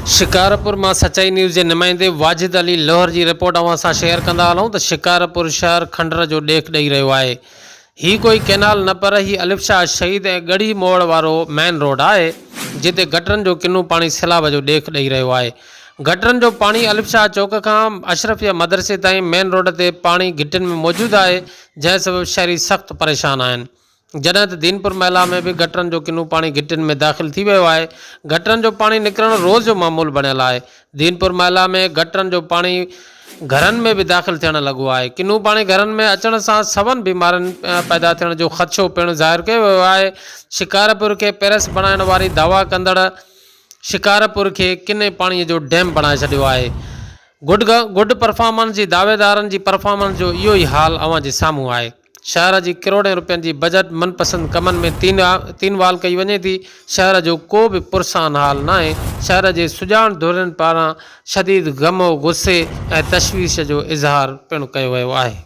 शिकारपुर में सच्चाई न्यूज़ के नुमाइंदे वाजिद अली लोहर की रिपोर्ट अवां सां शेयर कंदा हलूं तो शिकारपुर शहर खंडर जो ॾेख ॾेई रहियो आहे। ही कोई कैनाल न पर ही अलिफ शाह शहीद ऐं गढ़ी मोड़ वारो मेन रोड है, जिते गटरन जो किन्नू पानी सैलाब जो ॾेख ॾेई रहियो आहे। गटरन जो पानी अलिफ शाह चौक का अशरफिया मदरसे ताईं मेन रोड ते पानी घिटिन में मौजूद है, जै सबब शहरी सख्त परेशान आहिनि। जॾहिं त दीनपुर महिला में भी गटरन जो किन्नू पानी घिटिन में दाख़िल थी वियो आहे। गटरन जो पानी निकरण रोज़ जो मामूल बनियल है। दीनपुर महिला में गटरन जो पानी घरन में भी दाख़िल थियण लगो है। किन्नू पानी घरन में अचण सां सवन बीमारियुनि पैदा थियण जो ख़दशो पिणु ज़ाहिर कयो वियो आहे। शिकारपुर के पेरिस बणाइण वारी दावा कंदड़ शिकारपुर के किने पानी जो डैम बणाए छॾियो आहे। गुड परफॉर्मेंस जी दावेदारनि जी परफॉर्मेंस जो इहो ही हाल अवां जे साम्हूं आहे। शहर की करोड़ों रुपयन की बजट मनपसंद कमन में तीन वाल कई वने थी। शहर जो को भी पुरसान हाल ना है। शहर के सुजान धुरन पारा शदीद गमो गुस्से और तशवीश जो इजहार पिणु कयो वियो आहे।